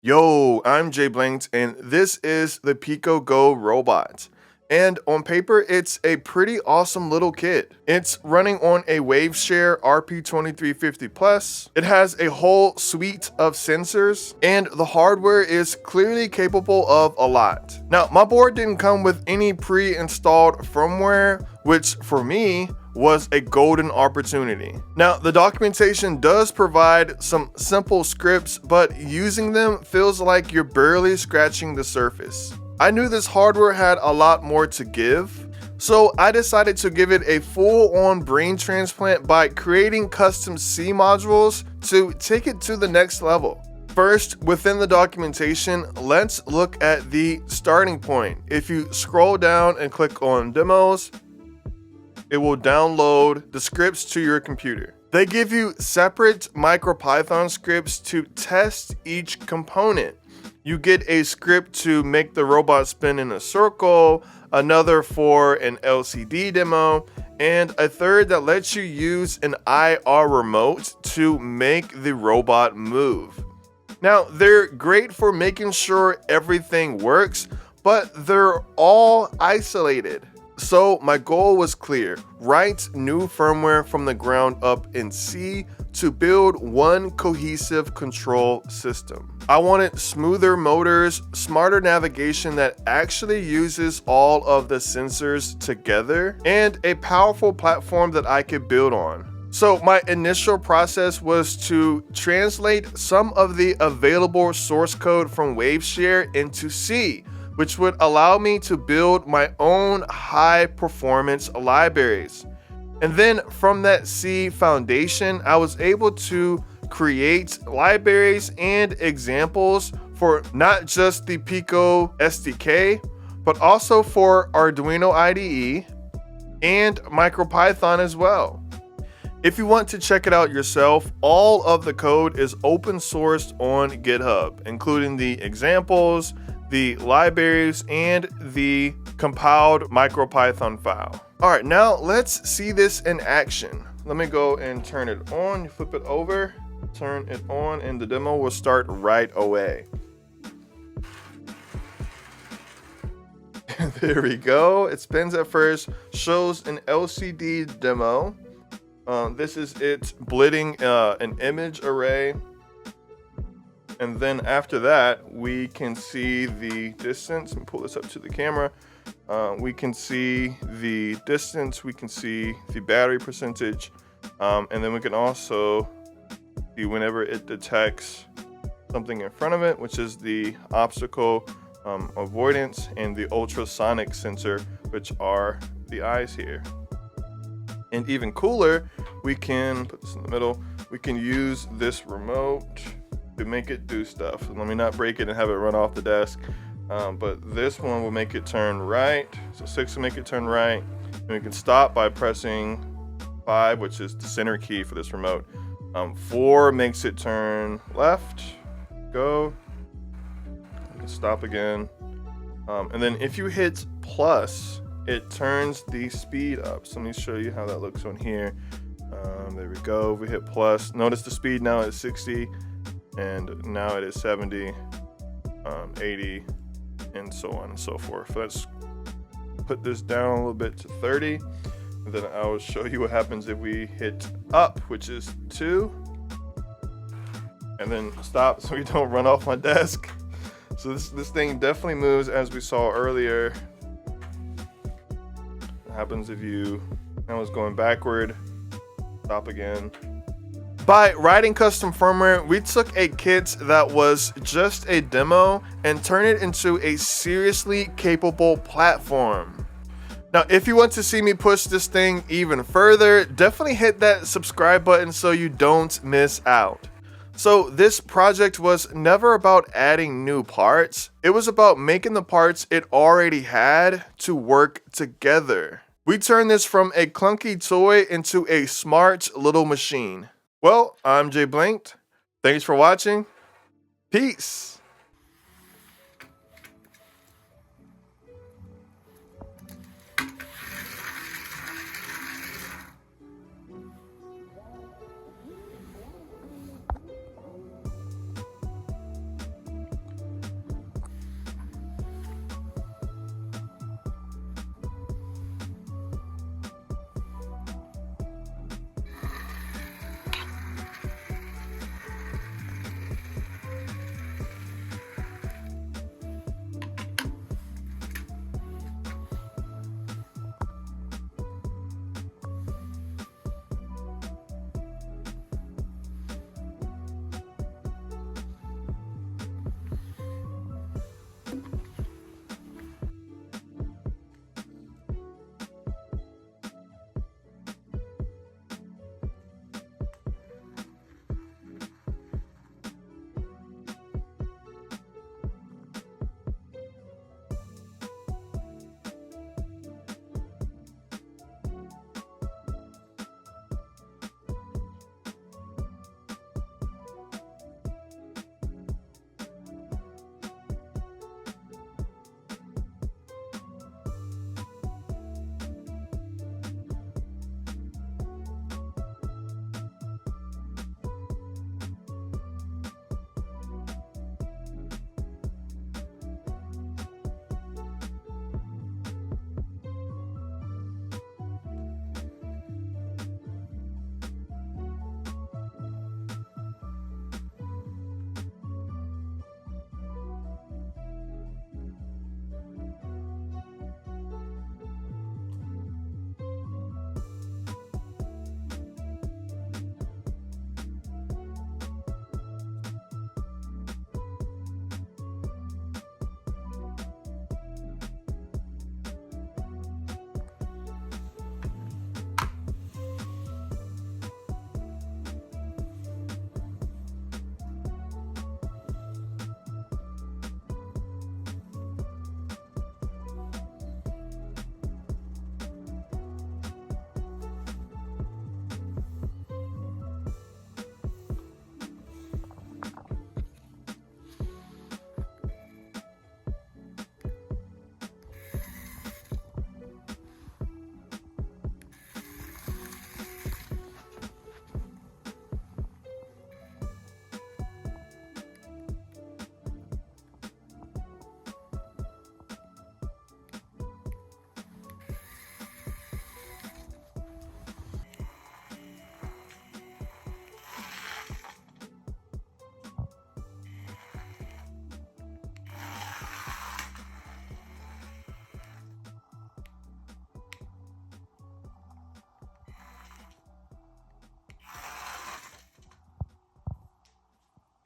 Yo, I'm JBlanked, and this is the PicoGo Robot. And on paper, it's a pretty awesome little kit. It's running on a waveshare RP2350 Plus. It has a whole suite of sensors, and the hardware is clearly capable of a lot. Now, my board didn't come with any pre-installed firmware, which for me was a golden opportunity. Now, the documentation does provide some simple scripts, but using them feels like you're barely scratching the surface. I knew this hardware had a lot more to give, so I decided to give it a full-on brain transplant by creating custom C modules to take it to the next level. First, within the documentation, let's look at the starting point. If you scroll down and click on demos, it will download the scripts to your computer. They give you separate micropython scripts to test each component. You get a script to make the robot spin in a circle, another for an LCD demo, and a third that lets you use an IR remote to make the robot move. Now, they're great for making sure everything works, but they're all isolated. So my goal was clear: write new firmware from the ground up in C to build one cohesive control system. I wanted smoother motors, smarter navigation that actually uses all of the sensors together, and a powerful platform that I could build on. So my initial process was to translate some of the available source code from waveshare into C, which would allow me to build my own high-performance libraries. And then from that C foundation, I was able to create libraries and examples for not just the Pico SDK, but also for Arduino IDE and MicroPython as well. If you want to check it out yourself, all of the code is open sourced on GitHub, including the examples, the libraries, and the compiled MicroPython file. All right, now let's see this in action. Let me go and turn it on, flip it over, turn it on, and the demo will start right away. There we go. It spins at first, shows an LCD demo. This is it blitting an image array. And then after that, we can see the distance. Let me pull this up to the camera. We can see the distance, we can see the battery percentage, and then we can also see whenever it detects something in front of it, which is the obstacle avoidance and the ultrasonic sensor, which are the eyes here. And even cooler, we can put this in the middle. We can use this remote to make it do stuff. Let me not break it and have it run off the desk. But this one will make it turn right. So 6 will make it turn right. And we can stop by pressing 5, which is the center key for this remote. 4 makes it turn left. Go. Stop again. And then if you hit plus, it turns the speed up. So let me show you how that looks on here. There we go. We hit plus. Notice the speed now is 60. And now it is 70, 80, and so on and so forth. Let's put this down a little bit to 30, and then I will show you what happens if we hit up, which is 2, and then stop so we don't run off my desk. So this thing definitely moves, as we saw earlier. What happens if you, now it's going backward, stop again. By writing custom firmware, we took a kit that was just a demo and turned it into a seriously capable platform. Now, if you want to see me push this thing even further, definitely hit that subscribe button so you don't miss out. So this project was never about adding new parts. It was about making the parts it already had to work together. We turned this from a clunky toy into a smart little machine. Well, I'm JBlanked. Thanks for watching. Peace.